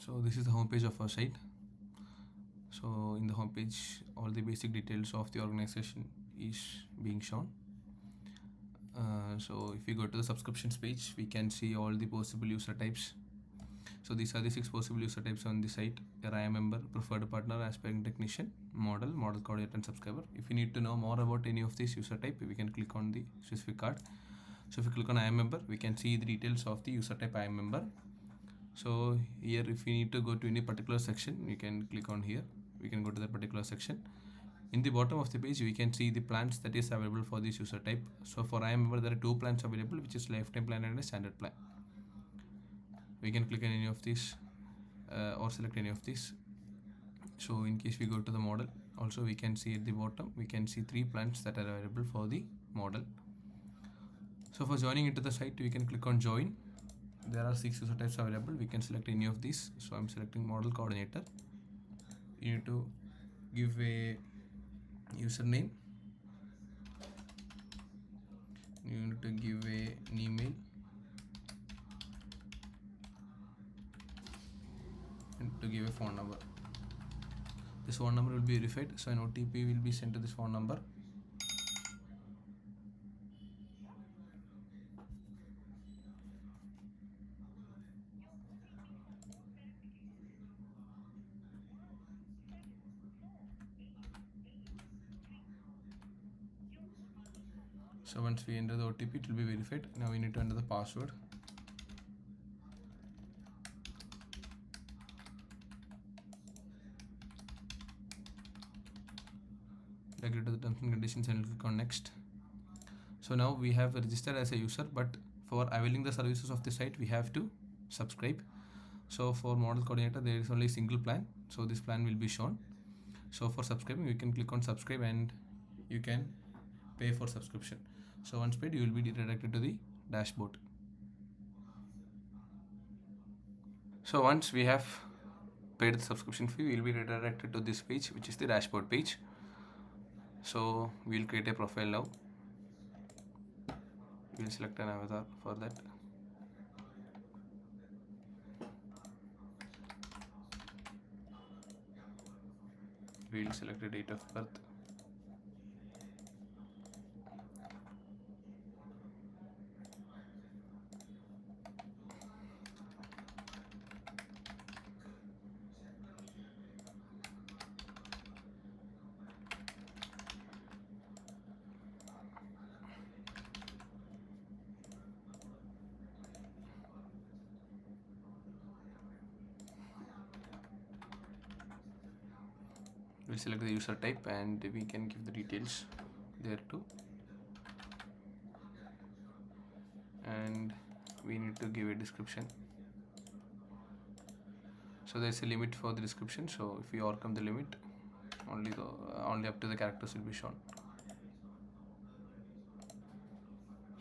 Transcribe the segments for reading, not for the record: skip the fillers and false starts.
So this is the homepage of our site. So in the homepage, all the basic details of the organization is being shown. So if you go to the subscriptions page, we can see all the possible user types. So these are the 6 possible user types on the site: RIA member, preferred partner, aspiring technician, model coordinator, and subscriber. If you need to know more about any of these user type, we can click on the specific card. So if you click on IAM member, we can see the details of the user type IAM member. So here, if you need to go to any particular section, you can click on here. We can go to that particular section. In the bottom of the page, we can see the plans that is available for this user type. So for IAM member, there are 2 plans available, which is lifetime plan and a standard plan. We can click on any of these or select any of these. So in case we go to the model, also we can see at the bottom, we can see 3 plans that are available for the model. So for joining into the site, we can click on join. There are 6 user types available. We can select any of these. So I'm selecting model coordinator. You need to give a username. You need to give an email and to give a phone number. This phone number will be verified, so an OTP will be sent to this phone number. So once we enter the OTP, it will be verified. Now we need to enter the password. Agree to the terms and conditions and click on next. So now we have registered as a user, but for availing the services of the site, we have to subscribe. So for model coordinator, there is only a single plan, so this plan will be shown. So for subscribing, you can click on subscribe and you can pay for subscription. So once paid, you will be redirected to the dashboard. So once we have paid the subscription fee, we will be redirected to this page, which is the dashboard page. So we will create a profile now. We will select an avatar for that. We will select a date of birth. We'll select the user type and we can give the details there too. And we need to give a description. So there's a limit for the description. So if we overcome the limit, only up to the characters will be shown.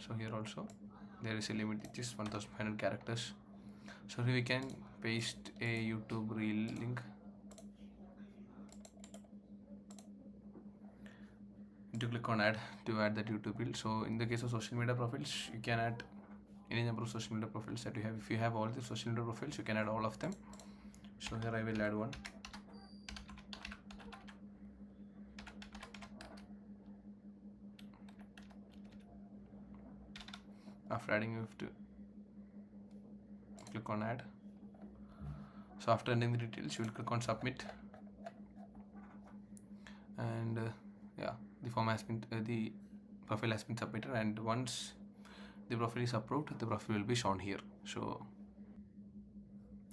So here also there is a limit, which is 1500 characters. So here we can paste a YouTube reel link. To click on add to add that YouTube reel. So in the case of social media profiles, you can add any number of social media profiles that you have. If you have all the social media profiles, you can add all of them. So here I will add one. After adding, you have to click on add. So after entering the details, you will click on submit, and yeah, the form has been the profile has been submitted. And once the profile is approved, the profile will be shown here. So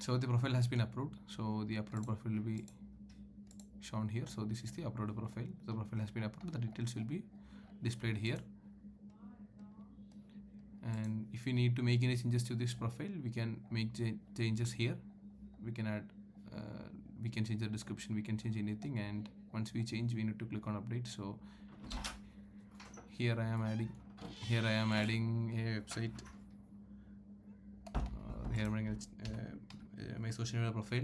the profile has been approved, so the approved profile will be shown here. So this is the approved profile. The profile has been approved. The details will be displayed here. And if we need to make any changes to this profile, we can make changes here. We can add we can change the description, we can change anything, and once we change, we need to click on update. So here I am adding a website. Here I'm adding my social media profile.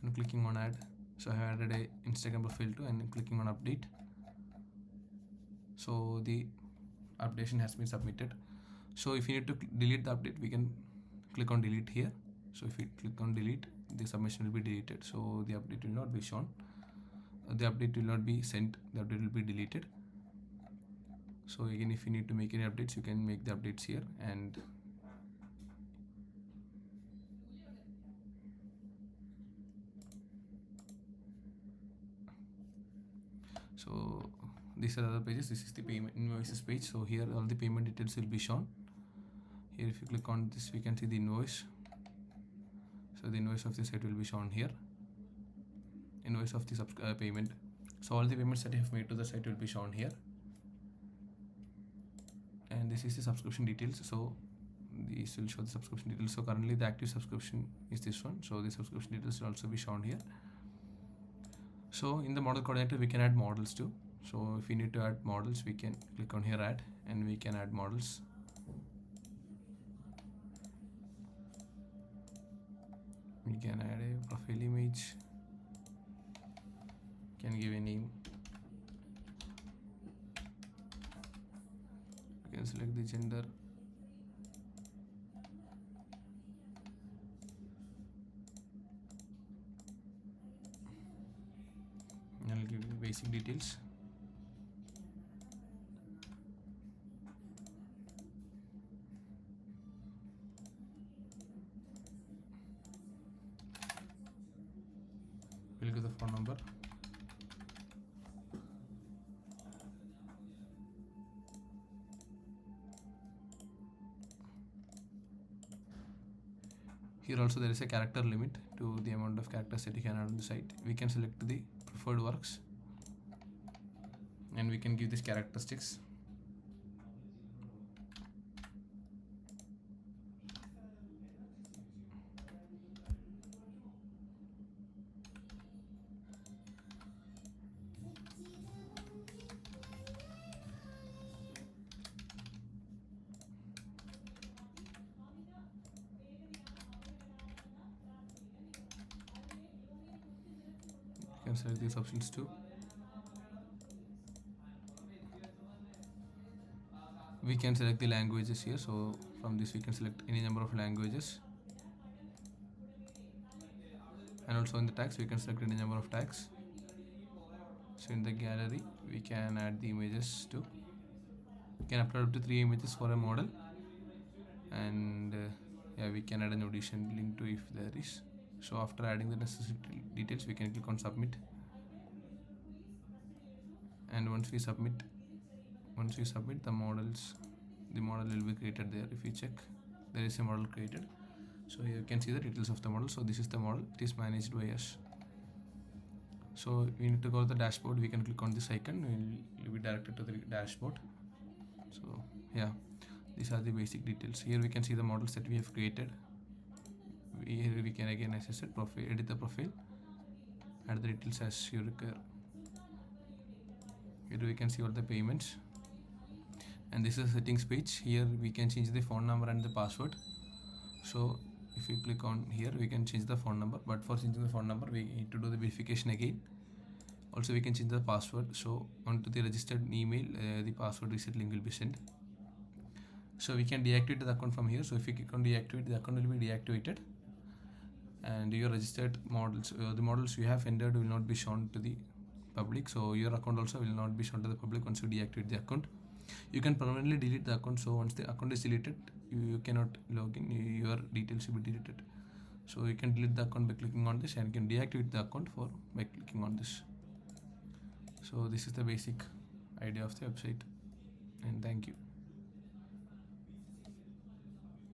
And clicking on add. So I have added a Instagram profile too, and clicking on update. So the updation has been submitted. So if you need to delete the update, we can click on delete here. So if you click on delete, the submission will be deleted, so the update will not be shown, the update will not be sent, the update will be deleted. So again, if you need to make any updates, you can make the updates here. And so these are other pages. This is the payment invoices page. So here all the payment details will be shown. Here if you click on this, we can see the invoice. So the invoice of the site will be shown here, invoice of the payment. So all the payments that you have made to the site will be shown here. And this is the subscription details. So this will show the subscription details. So currently the active subscription is this one, so the subscription details will also be shown here. So in the model coordinator, we can add models too. So if we need to add models, we can click on here, add, and we can add models. We can add a profile image, can give a name, we can select the gender, and I'll give you basic details. We'll give the phone number. Here also there is a character limit to the amount of characters that you can add on the site. We can select the preferred works and we can give these characteristics. You can select these options too. We can select the languages here. So from this we can select any number of languages, and also in the tags we can select any number of tags. So in the gallery we can add the images too. We can upload up to 3 images for a model, and yeah, we can add an audition link to if there is. So after adding the necessary details, we can click on submit, and once we submit the model will be created there. If you check, there is a model created, so you can see the details of the model. So this is the model, it is managed by us. So we need to go to the dashboard. We can click on this icon, we'll be directed to the dashboard. So yeah, these are the basic details. Here we can see the models that we have created. Here we can again access it, profile, edit the profile, add the details as you require. Here we can see all the payments, and this is the settings page. Here we can change the phone number and the password. So if you click on here, we can change the phone number, but for changing the phone number we need to do the verification again. Also we can change the password. So onto the registered email, the password reset link will be sent. So we can deactivate the account from here. So if you click on deactivate, the account will be deactivated, and your registered models, the models you have entered will not be shown to the public. So your account also will not be shown to the public once you deactivate the account. You can permanently delete the account. So once the account is deleted, you cannot log in, your details will be deleted. So you can delete the account by clicking on this, and you can deactivate the account by clicking on this. So this is the basic idea of the website, and thank you.